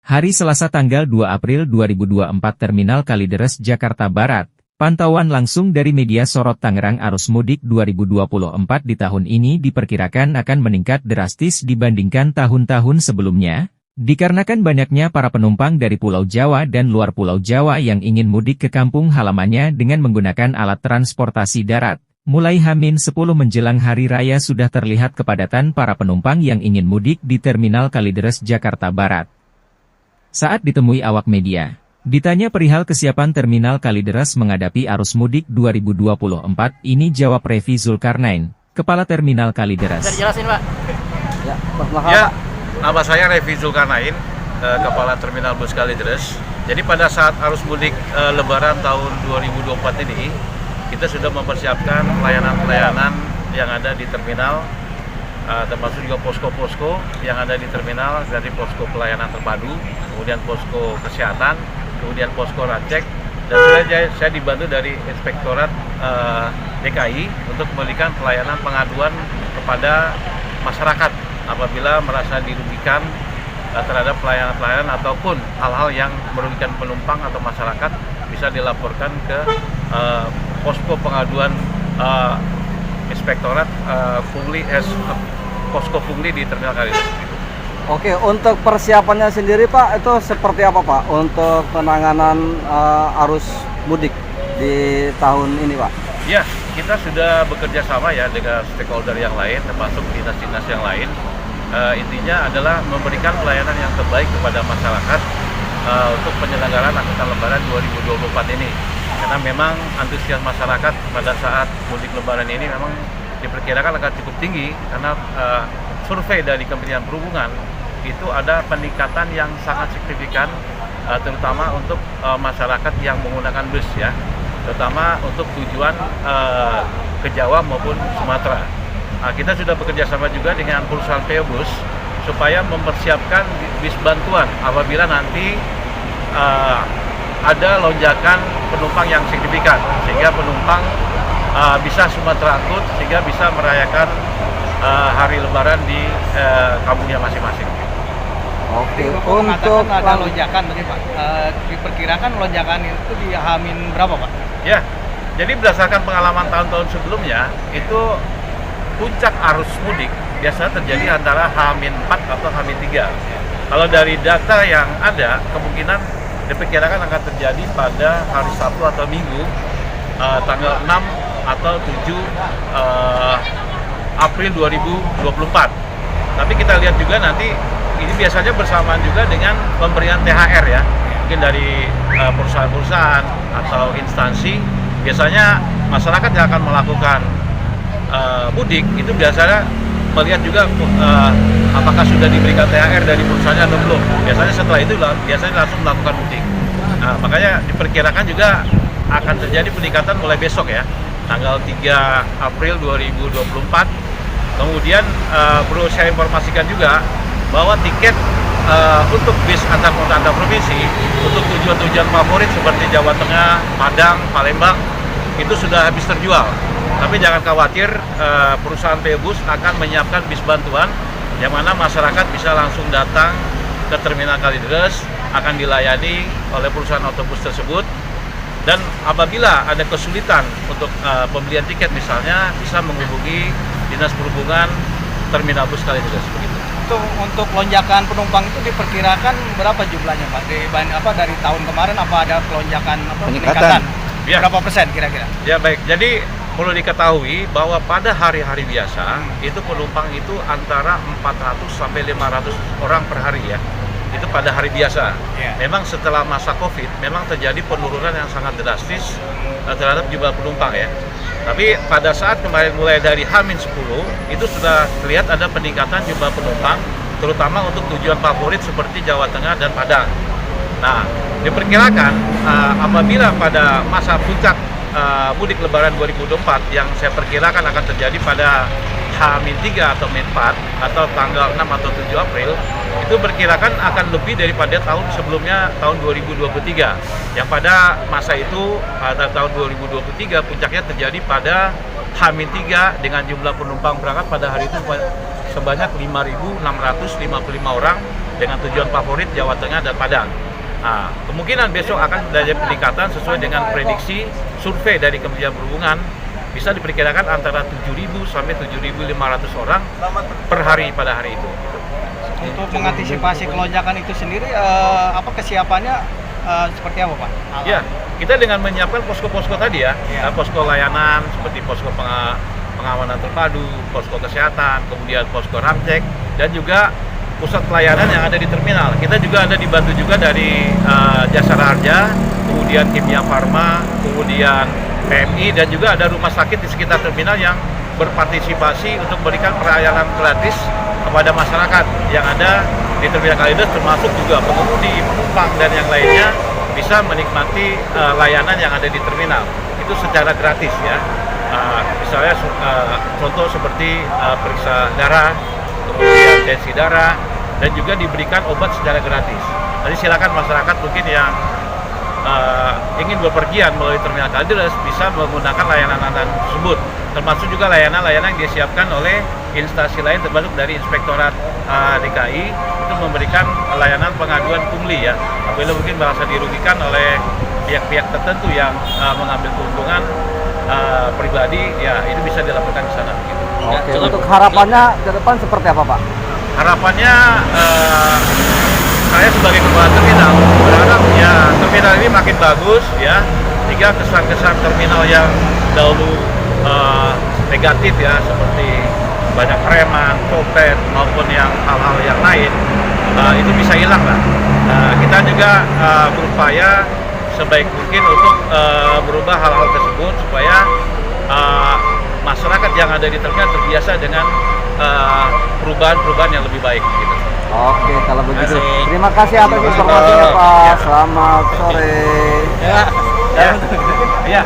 Hari Selasa tanggal 2 April 2024 Terminal Kalideres, Jakarta Barat. Pantauan langsung dari media Sorot Tangerang. Arus mudik 2024 di tahun ini diperkirakan akan meningkat drastis dibandingkan tahun-tahun sebelumnya, dikarenakan banyaknya para penumpang dari Pulau Jawa dan luar Pulau Jawa yang ingin mudik ke kampung halamannya dengan menggunakan alat transportasi darat. Mulai H-10 menjelang Hari Raya sudah terlihat kepadatan para penumpang yang ingin mudik di Terminal Kalideres, Jakarta Barat. Saat ditemui awak media, ditanya perihal kesiapan Terminal Kalideres menghadapi arus mudik 2024, ini jawab Revi Zulkarnain, Kepala Terminal Kalideres. Bisa dijelasin, Pak? Ya, nama saya Revi Zulkarnain, Kepala Terminal Bus Kalideres. Jadi pada saat arus mudik Lebaran tahun 2024 ini, kita sudah mempersiapkan pelayanan-pelayanan yang ada di terminal, termasuk juga posko-posko yang ada di terminal, dari posko pelayanan terpadu, kemudian posko kesehatan, kemudian posko racek, dan saya dibantu dari Inspektorat DKI untuk memberikan pelayanan pengaduan kepada masyarakat apabila merasa dirugikan terhadap pelayanan-pelayanan ataupun hal-hal yang merugikan penumpang atau masyarakat, bisa dilaporkan ke posko pengaduan Inspektorat posko Pungli di Terminal Kalideres. Oke, untuk persiapannya sendiri Pak, itu seperti apa Pak untuk penanganan arus mudik di tahun ini Pak? Ya, kita sudah bekerja sama ya dengan stakeholder yang lain, termasuk dinas-dinas yang lain. Intinya adalah memberikan pelayanan yang terbaik kepada masyarakat untuk penyelenggaraan angkutan Lebaran 2024 ini. Karena memang antusias masyarakat pada saat mudik Lebaran ini memang diperkirakan akan cukup tinggi, karena survei dari Kementerian Perhubungan itu ada peningkatan yang sangat signifikan, terutama untuk masyarakat yang menggunakan bus ya, terutama untuk tujuan ke Jawa maupun Sumatera. Kita sudah bekerja sama juga dengan perusahaan PO Bus supaya mempersiapkan bis bantuan apabila nanti ada lonjakan penumpang yang signifikan, sehingga penumpang bisa Sumatera angkut, sehingga bisa merayakan hari Lebaran di kampungnya masing-masing. Oke, untuk ada lonjakan tadi Pak, diperkirakan lonjakan itu di H-min berapa Pak? Ya, jadi berdasarkan pengalaman tahun-tahun sebelumnya, itu puncak arus mudik biasanya terjadi antara H-4 atau H-3. Kalau dari data yang ada, kemungkinan diperkirakan akan terjadi pada hari Sabtu atau Minggu, tanggal 6 atau 7 April 2024. Tapi kita lihat juga nanti, ini biasanya bersamaan juga dengan pemberian THR ya, mungkin dari perusahaan-perusahaan atau instansi. Biasanya masyarakat yang akan melakukan mudik itu biasanya melihat juga apakah sudah diberikan THR dari perusahaannya atau belum. Biasanya setelah itu biasanya langsung melakukan mudik. Nah, makanya diperkirakan juga akan terjadi peningkatan mulai besok ya, tanggal 3 April 2024. Kemudian perlu saya informasikan juga bahwa tiket untuk bis antar kota antar provinsi untuk tujuan-tujuan favorit seperti Jawa Tengah, Padang, Palembang itu sudah habis terjual. Tapi jangan khawatir, perusahaan PO Bus akan menyiapkan bis bantuan yang mana masyarakat bisa langsung datang ke Terminal Kalideres, akan dilayani oleh perusahaan otobus tersebut. Dan apabila ada kesulitan untuk pembelian tiket misalnya, bisa menghubungi Dinas Perhubungan Terminal Bus Kalideres begitu. Untuk lonjakan penumpang itu diperkirakan berapa jumlahnya Pak? Dari tahun kemarin apa ada lonjakan peningkatan? Ya. Berapa persen kira-kira? Ya baik, jadi perlu diketahui bahwa pada hari-hari biasa itu penumpang itu antara 400 sampai 500 orang per hari ya. Itu pada hari biasa. Yeah. Memang setelah masa Covid memang terjadi penurunan yang sangat drastis terhadap jumlah penumpang ya. Tapi pada saat kemarin mulai dari H-10 itu sudah terlihat ada peningkatan jumlah penumpang, terutama untuk tujuan favorit seperti Jawa Tengah dan Padang. Nah, diperkirakan apabila pada masa puncak mudik Lebaran 2024 yang saya perkirakan akan terjadi pada H-3 atau H-4 atau tanggal 6 atau 7 April, itu perkirakan akan lebih daripada tahun sebelumnya, tahun 2023, yang pada masa itu pada tahun 2023 puncaknya terjadi pada H-3 dengan jumlah penumpang berangkat pada hari itu sebanyak 5.655 orang dengan tujuan favorit Jawa Tengah dan Padang. Nah, kemungkinan besok akan terjadi peningkatan sesuai dengan prediksi survei dari Kementerian Perhubungan, bisa diperkirakan antara 7.000 sampai 7.500 orang per hari pada hari itu. Untuk mengantisipasi kelonjakan itu sendiri, apa kesiapannya seperti apa Pak? Ya, kita dengan menyiapkan posko-posko tadi ya, posko layanan seperti posko pengamanan terpadu, posko kesehatan, kemudian posko ramcek, dan juga pusat pelayanan yang ada di terminal. Kita juga ada dibantu juga dari Jasara Harja, kemudian Kimia Farma, kemudian PMI, dan juga ada rumah sakit di sekitar terminal yang berpartisipasi untuk memberikan pelayanan gratis kepada masyarakat yang ada di Terminal Kalideres, termasuk juga pengemudi, penumpang, dan yang lainnya bisa menikmati layanan yang ada di terminal. Itu secara gratis ya. Misalnya contoh seperti periksa darah, kemudian tensi darah, dan juga diberikan obat secara gratis. Jadi silakan masyarakat mungkin yang ingin bepergian melalui Terminal Kalideres bisa menggunakan layanan-layanan tersebut, termasuk juga layanan-layanan yang disiapkan oleh instansi lain, termasuk dari Inspektorat DKI itu memberikan layanan pengaduan pungli ya, apabila mungkin merasa dirugikan oleh pihak-pihak tertentu yang mengambil keuntungan pribadi, ya itu bisa dilakukan di sana. Gitu. Oke, untuk harapannya ke depan seperti apa Pak? Harapannya saya sebagai kepala terminal berharap ya terminal ini makin bagus ya, sehingga kesan-kesan terminal yang dahulu negatif ya, seperti banyak preman, copet maupun yang hal-hal yang lain itu bisa hilang lah. Kita juga berupaya sebaik mungkin untuk berubah hal-hal tersebut supaya masyarakat yang ada di terminal terbiasa dengan perubahan-perubahan yang lebih baik gitu. Oke, kalau begitu terima kasih atas informasinya Pak. Ya. Selamat sore. Ya.